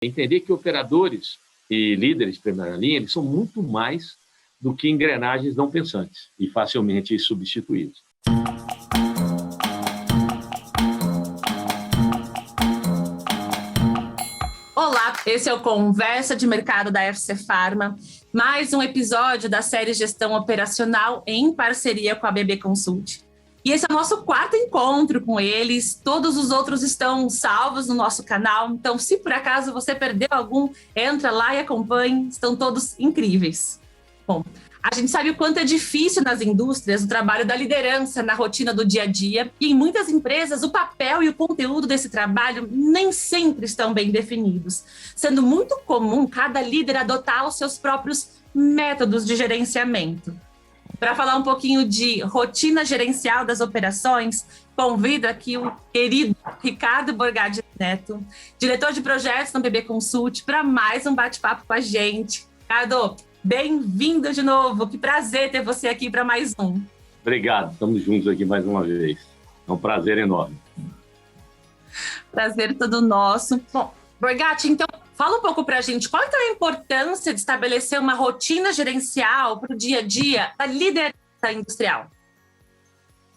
Entender que operadores e líderes de primeira linha eles são muito mais do que engrenagens não pensantes e facilmente substituídos. Olá, esse é o Conversa de Mercado da FC Pharma, mais um episódio da série Gestão Operacional em parceria com a BB Consult. E esse é o nosso quarto encontro com eles, todos os outros estão salvos no nosso canal, então se por acaso você perdeu algum, entra lá e acompanhe, estão todos incríveis. Bom, a gente sabe o quanto é difícil nas indústrias o trabalho da liderança na rotina do dia a dia, e em muitas empresas o papel e o conteúdo desse trabalho nem sempre estão bem definidos, sendo muito comum cada líder adotar os seus próprios métodos de gerenciamento. Para falar um pouquinho de rotina gerencial das operações, convido aqui o querido Ricardo Borgatti Neto, diretor de projetos na BB Consult, para mais um bate-papo com a gente. Ricardo, bem-vindo de novo. Que prazer ter você aqui para mais um. Obrigado, estamos juntos aqui mais uma vez. É um prazer enorme. Prazer todo nosso. Bom, Borgatti, então, fala um pouco para a gente, qual é a importância de estabelecer uma rotina gerencial para o dia a dia da liderança industrial?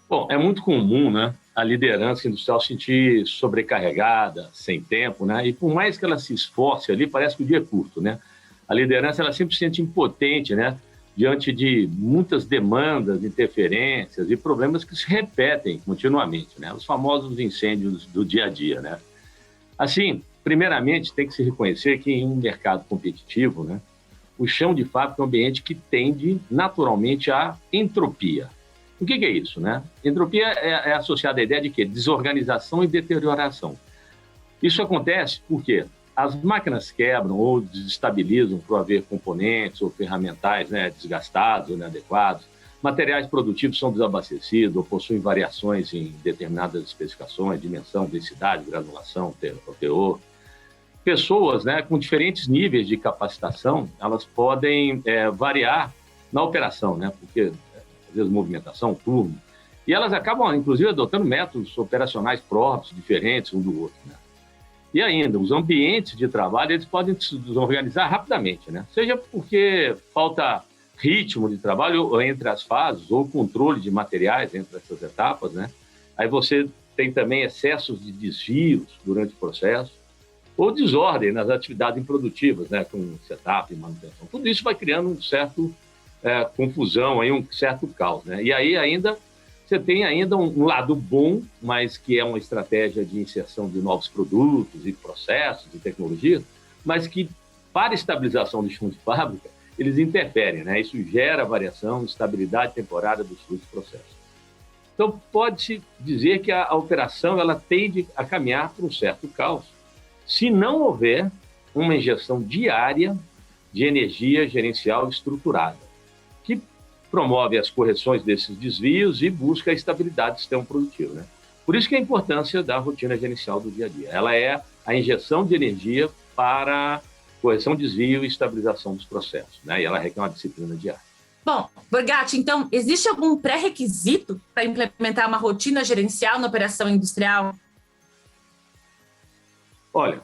Bom, é muito comum, né, a liderança industrial se sentir sobrecarregada, sem tempo, né, e por mais que ela se esforce ali, parece que o dia é curto, né? A liderança ela sempre se sente impotente, né, diante de muitas demandas, interferências e problemas que se repetem continuamente, né, os famosos incêndios do dia a dia, né. Assim, primeiramente, tem que se reconhecer que em um mercado competitivo, né, o chão de fábrica é um ambiente que tende naturalmente à entropia. O que é isso, né? Entropia é associada à ideia de quê? Desorganização e deterioração. Isso acontece porque as máquinas quebram ou desestabilizam por haver componentes ou ferramentais, né, desgastados ou inadequados, materiais produtivos são desabastecidos ou possuem variações em determinadas especificações, dimensão, densidade, granulação, teor. Pessoas, né, com diferentes níveis de capacitação, elas podem variar na operação, né, porque às vezes movimentação, turno, e elas acabam, inclusive, adotando métodos operacionais próprios, diferentes um do outro, né. E ainda, os ambientes de trabalho, eles podem se desorganizar rapidamente, né, seja porque falta ritmo de trabalho entre as fases ou controle de materiais entre essas etapas, né, aí você tem também excessos de desvios durante o processo, ou desordem nas atividades improdutivas, né, com setup e manutenção. Tudo isso vai criando um certo confusão, aí, um certo caos, né? E aí ainda você tem ainda um lado bom, mas que é uma estratégia de inserção de novos produtos e processos e tecnologias, mas que para a estabilização do chão de fábrica eles interferem, né? Isso gera variação, instabilidade temporária dos fluxos e processos. Então pode-se dizer que a operação ela tende a caminhar para um certo caos, se não houver uma injeção diária de energia gerencial estruturada, que promove as correções desses desvios e busca a estabilidade do sistema produtivo, né? Por isso que a importância da rotina gerencial do dia a dia. Ela é a injeção de energia para correção, desvio e estabilização dos processos, né? E ela requer uma disciplina diária. Bom, Borgatti, então, existe algum pré-requisito para implementar uma rotina gerencial na operação industrial? Olha,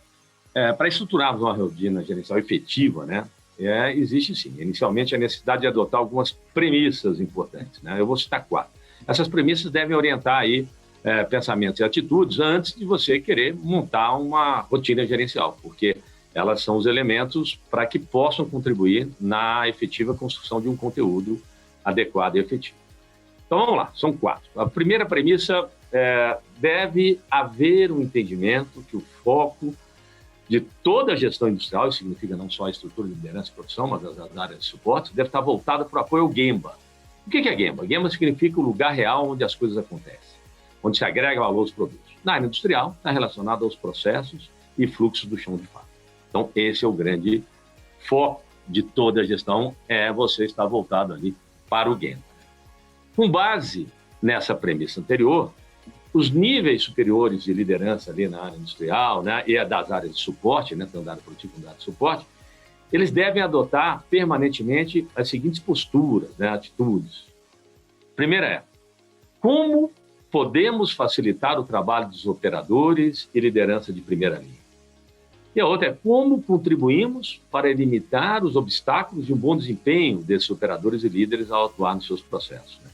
para estruturarmos uma rotina gerencial efetiva, né, existe sim, inicialmente, a necessidade de adotar algumas premissas importantes, né? Eu vou citar 4. Essas premissas devem orientar aí, pensamentos e atitudes antes de você querer montar uma rotina gerencial, porque elas são os elementos para que possam contribuir na efetiva construção de um conteúdo adequado e efetivo. Então, vamos lá, são 4. A primeira premissa deve haver um entendimento que o foco de toda a gestão industrial, isso significa não só a estrutura de liderança e produção, mas as áreas de suporte, deve estar voltada para o apoio ao Gemba. O que é Gemba? Gemba significa o lugar real onde as coisas acontecem, onde se agrega valor aos produtos. Na área industrial, está relacionado aos processos e fluxos do chão de fábrica. Então, esse é o grande foco de toda a gestão, você estar voltado ali para o Gemba. Com base nessa premissa anterior, os níveis superiores de liderança ali na área industrial, né, e das áreas de suporte, né, tanto da área produtiva quanto da área de suporte, eles devem adotar permanentemente as seguintes posturas, né, atitudes. Primeira é, como podemos facilitar o trabalho dos operadores e liderança de primeira linha? E a outra é como contribuímos para limitar os obstáculos de um bom desempenho desses operadores e líderes ao atuar nos seus processos. Né?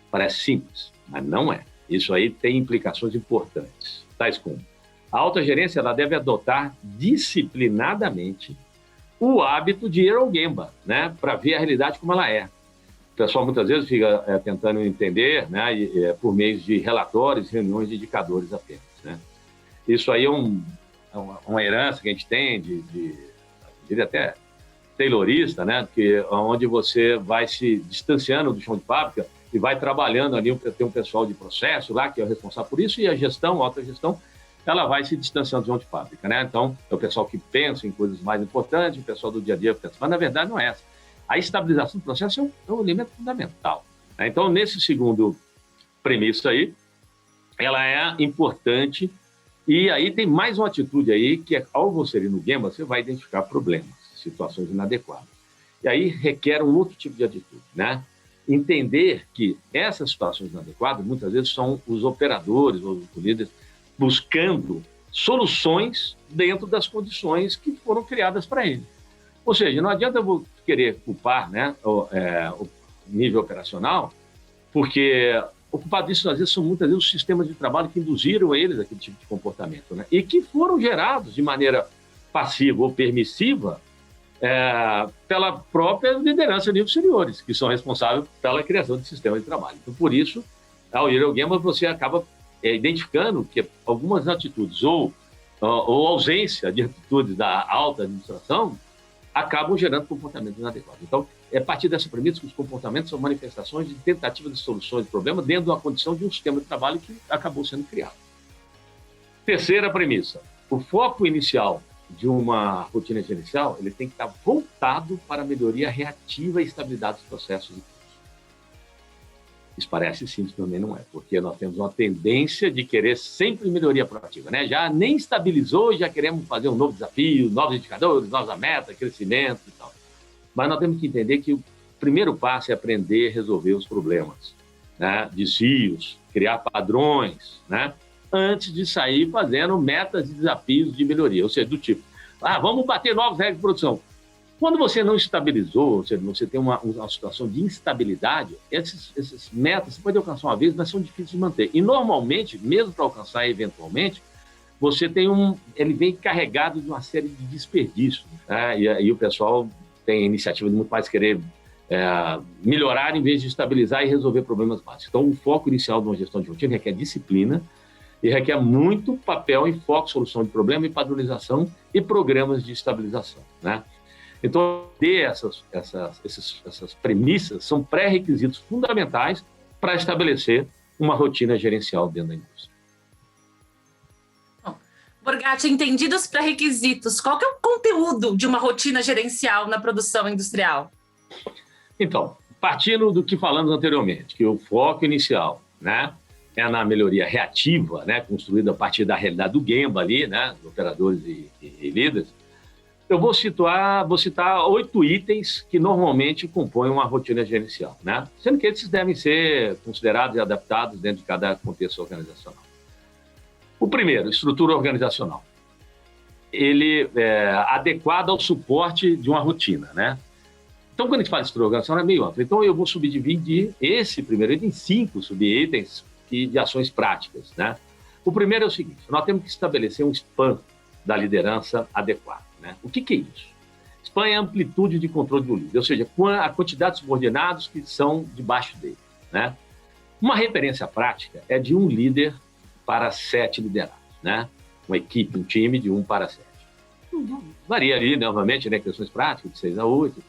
Parece simples, mas não é. Isso aí tem implicações importantes, tais como a alta gerência ela deve adotar disciplinadamente o hábito de ir ao Gemba, né, para ver a realidade como ela é. O pessoal muitas vezes fica tentando entender, né, por meio de relatórios, reuniões de indicadores apenas. Né. Isso aí é uma herança que a gente tem diria até taylorista, né, onde você vai se distanciando do chão de fábrica e vai trabalhando ali, tem um pessoal de processo lá que é o responsável por isso, e a gestão, a alta gestão, ela vai se distanciando do chão de fábrica, né? Então, é o pessoal que pensa em coisas mais importantes, o pessoal do dia a dia pensa, mas na verdade não é essa. A estabilização do processo é um elemento fundamental. Né? Então, nesse segundo premissa aí, ela é importante, e aí tem mais uma atitude aí, que é, ao você ir no Gemba, você vai identificar problemas, situações inadequadas. E aí requer um outro tipo de atitude, né? Entender que essas situações inadequadas, muitas vezes, são os operadores ou os líderes buscando soluções dentro das condições que foram criadas para ele. Ou seja, não adianta eu querer culpar, né, o nível operacional, porque o culpado disso, às vezes, são muitas vezes os sistemas de trabalho que induziram eles aquele tipo de comportamento, né, e que foram gerados de maneira passiva ou permissiva pela própria liderança de níveis superiores, que são responsáveis pela criação de sistemas de trabalho. Então, por isso, ao ir ao Gemba, você acaba identificando que algumas atitudes ou ausência de atitudes da alta administração acabam gerando comportamentos inadequados. Então, é a partir dessa premissa que os comportamentos são manifestações de tentativa de soluções de problemas dentro de uma condição de um sistema de trabalho que acabou sendo criado. Terceira premissa, o foco inicial de uma rotina gerencial ele tem que estar voltado para a melhoria reativa e estabilidade dos processos. Isso parece simples, também não é, porque nós temos uma tendência de querer sempre melhoria proativa, né? Já nem estabilizou e já queremos fazer um novo desafio, novos indicadores, nova meta, crescimento e tal. Mas nós temos que entender que o primeiro passo é aprender a resolver os problemas, né? Desvios, criar padrões, né? Antes de sair fazendo metas e desafios de melhoria, ou seja, do tipo, vamos bater novos recursos de produção. Quando você não estabilizou, ou seja, você tem uma situação de instabilidade, essas metas você pode alcançar uma vez, mas são difíceis de manter. E normalmente, mesmo para alcançar eventualmente, você tem ele vem carregado de uma série de desperdícios. Né? E o pessoal tem a iniciativa de muito mais querer melhorar em vez de estabilizar e resolver problemas básicos. Então, o foco inicial de uma gestão de rotina requer disciplina e requer muito papel em foco, solução de problema e padronização e programas de estabilização, né? Então, essas premissas são pré-requisitos fundamentais para estabelecer uma rotina gerencial dentro da indústria. Bom, Borgatti, entendidos os pré-requisitos, qual que é o conteúdo de uma rotina gerencial na produção industrial? Então, partindo do que falamos anteriormente, que o foco inicial, né, é na melhoria reativa, né, construída a partir da realidade do Gemba ali, né, de operadores e líderes. Eu vou citar 8 itens que normalmente compõem uma rotina gerencial, né? Sendo que esses devem ser considerados e adaptados dentro de cada contexto organizacional. O primeiro, estrutura organizacional. Ele é adequado ao suporte de uma rotina, né? Então, quando a gente fala de estrutura organizacional, é meio amplo. Então, eu vou subdividir esse primeiro item em 5 subitens de ações práticas, né? O primeiro é o seguinte, nós temos que estabelecer um span da liderança adequado. Né? O que é isso? Span é a amplitude de controle do líder, ou seja, a quantidade de subordinados que são debaixo dele. Né? Uma referência prática é de um líder para 7 liderados. Né? Uma equipe, um time de 1 para 7. Varia ali, novamente, né, questões práticas, de 6 a 8.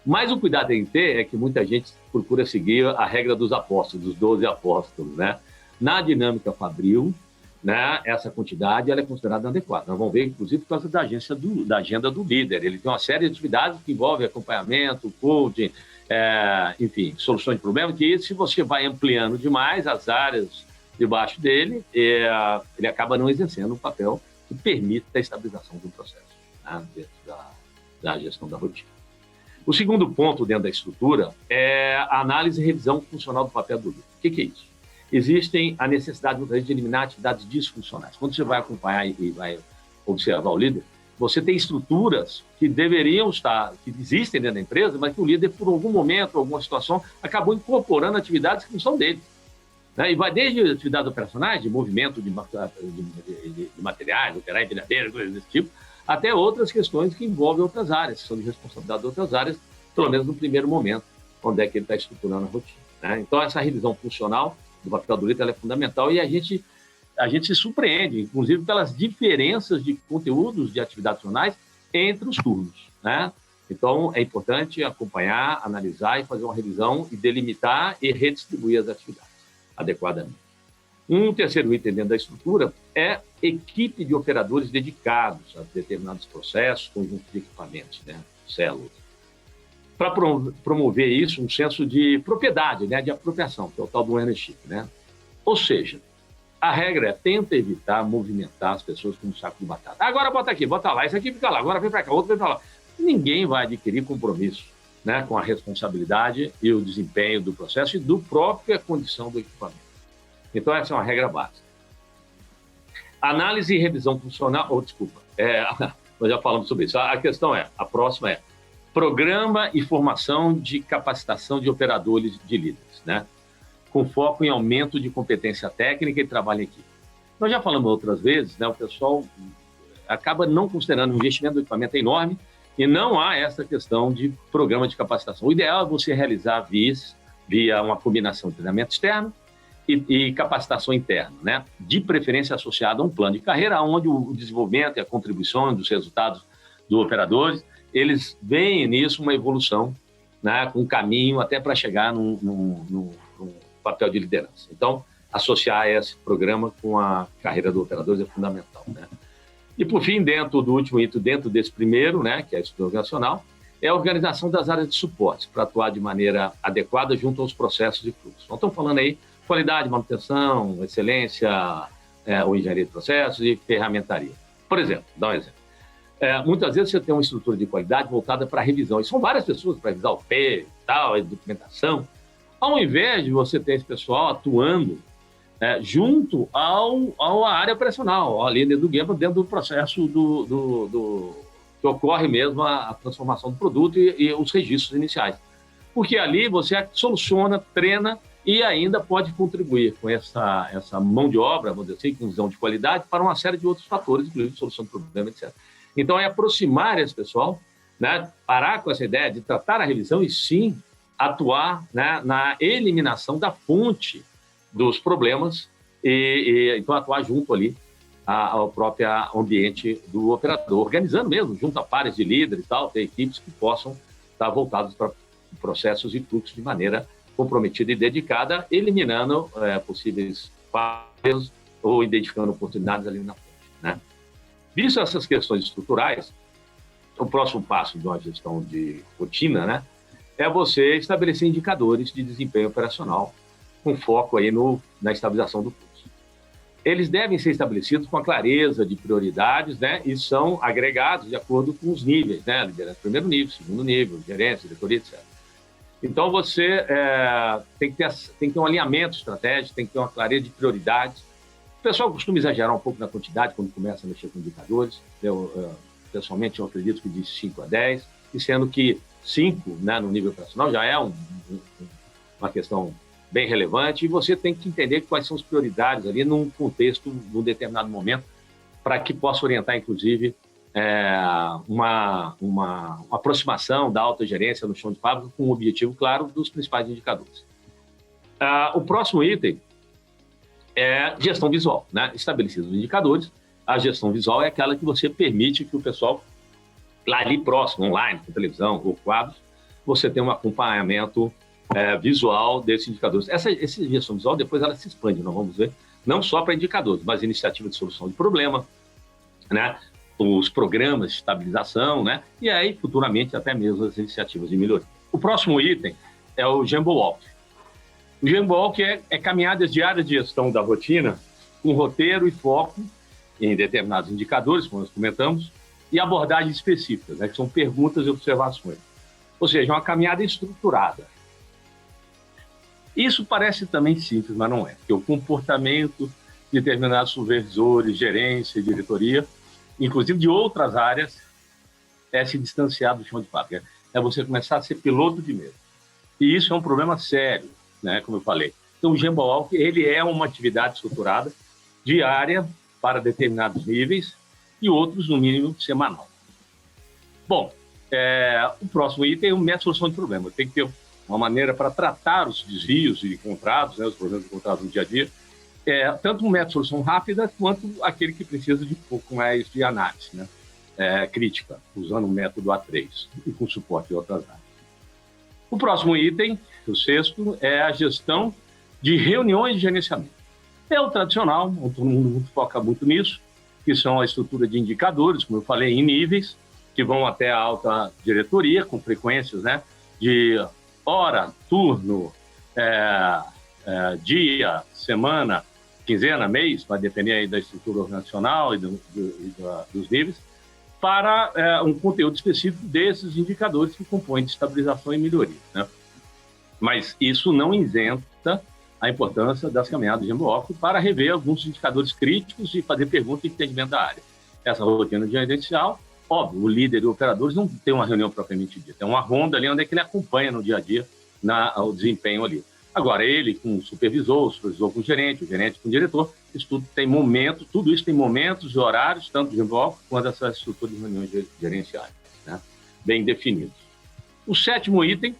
Mas o cuidado que tem que ter é que muita gente procura seguir a regra dos apóstolos, dos 12 apóstolos. Né? Na dinâmica fabril, né, essa quantidade ela é considerada adequada. Nós vamos ver, inclusive, por causa da agenda do líder. Ele tem uma série de atividades que envolvem acompanhamento, coaching, enfim, soluções de problemas, que se você vai ampliando demais as áreas debaixo dele, ele acaba não exercendo um papel que permita a estabilização do processo, né, dentro da gestão da rotina. O segundo ponto dentro da estrutura é a análise e revisão funcional do papel do líder. O que é isso? Existem a necessidade, muitas vezes, de eliminar atividades disfuncionais. Quando você vai acompanhar e vai observar o líder, você tem estruturas que deveriam estar, que existem dentro da empresa, mas que o líder, por algum momento, alguma situação, acabou incorporando atividades que não são dele. Né? E vai desde atividades operacionais, de movimento de materiais, operar empilhadeira, coisas desse tipo, até outras questões que envolvem outras áreas, que são de responsabilidade de outras áreas, pelo menos no primeiro momento, onde é que ele está estruturando a rotina. Né? Então, essa revisão funcional do papel do líder é fundamental e a gente se surpreende, inclusive pelas diferenças de conteúdos de atividades funcionais entre os turnos. Né? Então, é importante acompanhar, analisar e fazer uma revisão e delimitar e redistribuir as atividades adequadamente. Um terceiro item dentro da estrutura é equipe de operadores dedicados a determinados processos, conjuntos de equipamentos, né? Células. Para promover isso, um senso de propriedade, né? De apropriação, que é o tal do ownership. Né? Ou seja, a regra é tenta evitar movimentar as pessoas com um saco de batata. Agora bota aqui, bota lá, isso aqui fica lá, agora vem para cá, outro vem para lá. Ninguém vai adquirir compromisso, né, com a responsabilidade e o desempenho do processo e do própria condição do equipamento. Então, essa é uma regra básica. Análise e revisão funcional... nós já falamos sobre isso. A questão a próxima é programa e formação de capacitação de operadores de líderes, né? Com foco em aumento de competência técnica e trabalho em equipe. Nós já falamos outras vezes, né? O pessoal acaba não considerando o investimento do equipamento enorme e não há essa questão de programa de capacitação. O ideal é você realizar via uma combinação de treinamento externo e capacitação interna, né? De preferência associada a um plano de carreira, onde o desenvolvimento e a contribuição dos resultados dos operadores, eles veem nisso uma evolução, né? Com um caminho até para chegar num papel de liderança. Então, associar esse programa com a carreira do operador é fundamental, né? E, por fim, dentro do último item, dentro desse primeiro, né, que é a estrutura organizacional, é a organização das áreas de suporte para atuar de maneira adequada junto aos processos e fluxos. Nós estamos falando aí qualidade, manutenção, excelência, ou engenharia de processos e ferramentaria. Por exemplo, dá um exemplo. Muitas vezes você tem uma estrutura de qualidade voltada para a revisão, e são várias pessoas para revisar o P, tal, a documentação. Ao invés de você ter esse pessoal atuando junto à área operacional, ali dentro do processo que ocorre mesmo a transformação do produto e os registros iniciais. Porque ali você soluciona, treina e ainda pode contribuir com essa mão de obra, vamos dizer assim, com visão de qualidade, para uma série de outros fatores, inclusive solução de problema, etc. Então, é aproximar esse pessoal, né, parar com essa ideia de tratar a revisão e sim atuar, né, na eliminação da fonte dos problemas e então atuar junto ali ao próprio ambiente do operador, organizando mesmo, junto a pares de líderes e tal, ter equipes que possam estar voltadas para processos e fluxos de maneira comprometida e dedicada, eliminando possíveis falhas ou identificando oportunidades ali na frente, né? Visto essas questões estruturais, o próximo passo de uma gestão de rotina, né, é você estabelecer indicadores de desempenho operacional com foco aí na estabilização do fluxo. Eles devem ser estabelecidos com a clareza de prioridades, né, e são agregados de acordo com os níveis, né, liderança primeiro nível, segundo nível, gerência, diretoria, etc. Então, você tem que ter um alinhamento estratégico, tem que ter uma clareza de prioridades. O pessoal costuma exagerar um pouco na quantidade quando começa a mexer com indicadores. Pessoalmente, eu acredito que de 5 a 10, e sendo que 5, né, no nível operacional já é uma questão bem relevante, e você tem que entender quais são as prioridades ali num contexto, num determinado momento, para que possa orientar, inclusive, uma aproximação da alta gerência no chão de fábrica com o objetivo claro dos principais indicadores. O próximo item é gestão visual, né? Estabelecidos os indicadores, a gestão visual é aquela que você permite que o pessoal, lá ali próximo, online, com televisão ou quadros, você tenha um acompanhamento visual desses indicadores. Essa gestão visual, depois ela se expande, nós vamos ver, não só para indicadores, mas iniciativa de solução de problema, né? Os programas de estabilização, né? E aí, futuramente, até mesmo as iniciativas de melhoria. O próximo item é o Gemba Walk. O Gemba Walk é caminhadas diárias de gestão da rotina com roteiro e foco em determinados indicadores, como nós comentamos, e abordagens específicas, né? Que são perguntas e observações. Ou seja, uma caminhada estruturada. Isso parece também simples, mas não é. Porque o comportamento de determinados supervisores, gerência, diretoria, inclusive de outras áreas, é se distanciar do chão de fábrica. É você começar a ser piloto de mesa. E isso é um problema sério, né, como eu falei. Então, o Gemba Walk, ele é uma atividade estruturada, diária, para determinados níveis, e outros, no mínimo, semanal. Bom, o próximo item é o método de solução de problema. Tem que ter uma maneira para tratar os desvios encontrados, né, os problemas encontrados no dia a dia, tanto um método de solução rápida quanto aquele que precisa de um pouco mais de análise, né, crítica, usando o método A3 e com suporte de outras áreas. O próximo item, o sexto, é a gestão de reuniões de gerenciamento. É o tradicional, todo mundo foca muito nisso, que são a estrutura de indicadores, como eu falei, em níveis, que vão até a alta diretoria, com frequências, né, de hora, turno, dia, semana, quinzena, mês, vai depender aí da estrutura organizacional e dos níveis, para um conteúdo específico desses indicadores que compõem de estabilização e melhoria, né? Mas isso não isenta a importância das caminhadas de Gemba Walk para rever alguns indicadores críticos e fazer perguntas de entendimento da área. Essa rotina de gerencial, óbvio, o líder e operadores não tem uma reunião propriamente dita, é uma ronda ali onde é que ele acompanha no dia a dia o desempenho ali. Agora, ele com o supervisor com o gerente com o diretor, tudo isso tem momentos e horários, tanto de Gemba Walk quanto essa estrutura de reuniões gerenciais, né, bem definidos. O sétimo item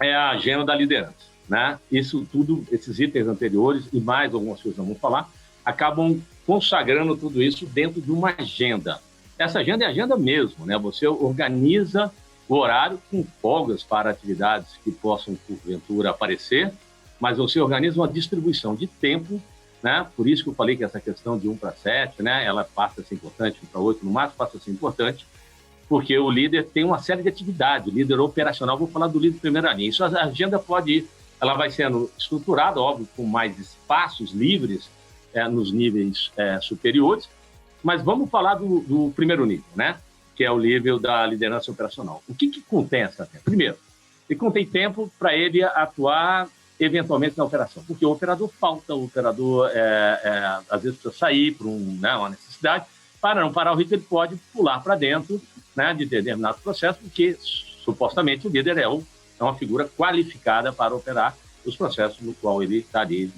é a agenda da liderança, né? Isso tudo, esses itens anteriores e mais algumas coisas que nós vamos falar, acabam consagrando tudo isso dentro de uma agenda. Essa agenda é agenda mesmo, né? Você organiza o horário com folgas para atividades que possam, porventura, aparecer, mas você organiza uma distribuição de tempo, né? Por isso que eu falei que essa questão de 1/7, né? Ela passa a ser importante, 1/8, no máximo passa a ser importante, porque o líder tem uma série de atividades, o líder operacional, vou falar do líder de primeira linha. Isso, a agenda ela vai sendo estruturada, óbvio, com mais espaços livres nos níveis superiores, mas vamos falar do primeiro nível, né? Que é o nível da liderança operacional. O que contém essa tempo? Primeiro, ele contém tempo para ele atuar eventualmente na operação, porque o operador falta, o operador às vezes precisa sair por uma necessidade, para não parar o ritmo, ele pode pular para dentro, né, de determinado processo, porque supostamente o líder é uma figura qualificada para operar os processos no qual ele está ali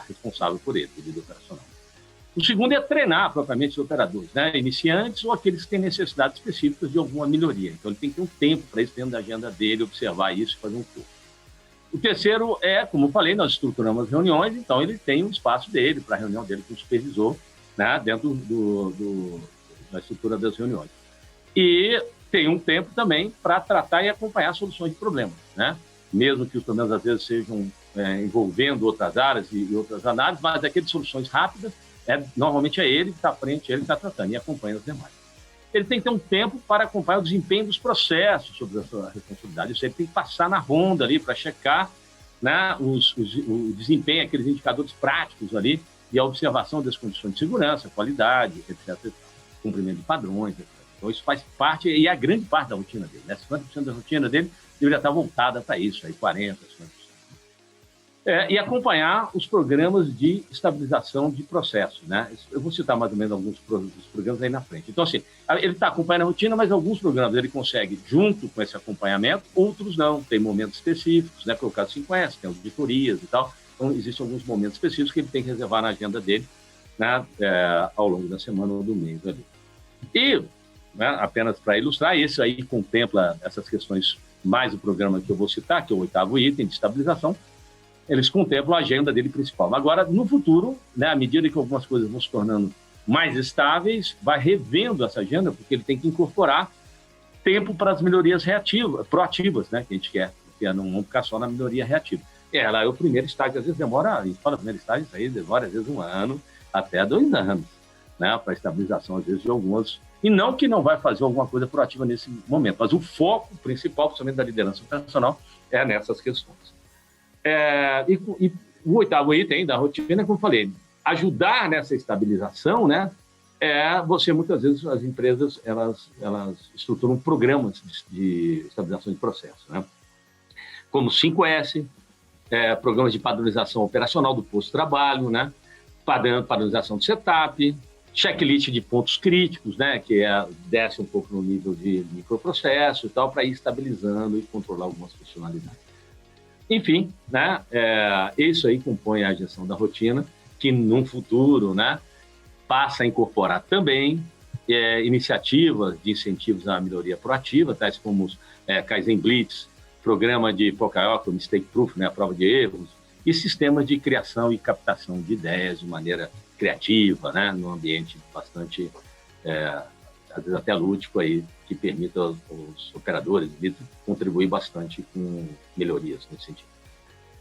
responsável por ele, o líder operacional. O segundo é treinar propriamente os operadores, né, iniciantes ou aqueles que têm necessidades específicas de alguma melhoria. Então, ele tem que ter um tempo para isso dentro da agenda dele, observar isso e fazer um curso. O terceiro como eu falei, nós estruturamos reuniões, então ele tem um espaço dele, para a reunião dele com o supervisor, né, dentro da estrutura das reuniões. E tem um tempo também para tratar e acompanhar soluções de problemas, né? Mesmo que os problemas às vezes sejam envolvendo outras áreas e outras análises, mas aquelas soluções rápidas, normalmente é ele que está à frente, ele que está tratando e acompanha os demais. Ele tem que ter um tempo para acompanhar o desempenho dos processos sobre a sua responsabilidade. Isso ele tem que passar na ronda ali para checar, né, o desempenho, aqueles indicadores práticos ali e a observação das condições de segurança, qualidade, etc. Cumprimento de padrões, etc. Então, isso faz parte, e é a grande parte da rotina dele, né? 50% da rotina dele deveria estar voltada para isso, aí 40%, 50%. E acompanhar os programas de estabilização de processos, né? Eu vou citar mais ou menos alguns dos programas aí na frente. Então, assim, ele está acompanhando a rotina, mas alguns programas ele consegue, junto com esse acompanhamento, outros não. Tem momentos específicos, né? Que é o caso 5S, tem auditorias e tal. Então, existem alguns momentos específicos que ele tem que reservar na agenda dele, né? Ao longo da semana ou do mês ali. E, né, apenas para ilustrar, esse aí contempla essas questões, mais o programa que eu vou citar, que é o 8º item de estabilização, eles contemplam a agenda dele principal. Agora, no futuro, né, à medida que algumas coisas vão se tornando mais estáveis, vai revendo essa agenda, porque ele tem que incorporar tempo para as melhorias proativas, né, que a gente quer, porque não ficar só na melhoria reativa. Ela é o primeiro estágio, às vezes demora, a gente fala primeiro estágio, isso aí demora às vezes 1 ano, até 2 anos, né, para a estabilização, às vezes, de algumas. E não que não vai fazer alguma coisa proativa nesse momento, mas o foco principal, principalmente da liderança operacional, é nessas questões. E o 8º item da rotina, como eu falei, ajudar nessa estabilização, né? Você, muitas vezes, as empresas, elas estruturam programas de estabilização de processo, né? Como 5S, programas de padronização operacional do posto de trabalho, né? Padronização de setup, checklist de pontos críticos, né, que desce um pouco no nível de microprocesso e tal, para ir estabilizando e controlar algumas funcionalidades. Enfim, né, isso aí compõe a gestão da rotina, que num futuro, né, passa a incorporar também iniciativas de incentivos à melhoria proativa, tais como os Kaizen Blitz, programa de Pokaioka, Mistake Proof, né, a prova de erros, e sistemas de criação e captação de ideias de maneira criativa, né, num ambiente bastante, às vezes até lúdico, aí, que permita aos operadores contribuir bastante com melhorias nesse sentido.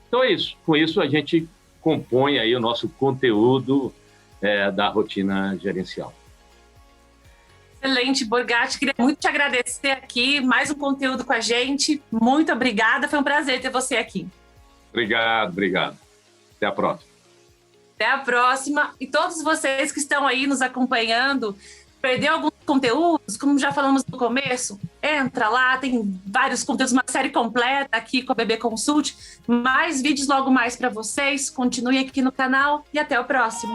Então é isso. Com isso, a gente compõe aí o nosso conteúdo da rotina gerencial. Excelente, Borgatti. Queria muito te agradecer aqui. Mais um conteúdo com a gente. Muito obrigada. Foi um prazer ter você aqui. Obrigado. Até a próxima. Até a próxima. E todos vocês que estão aí nos acompanhando, perdeu alguns conteúdos, como já falamos no começo, entra lá, tem vários conteúdos, uma série completa aqui com a BB Consult. Mais vídeos logo mais para vocês. Continuem aqui no canal e até o próximo.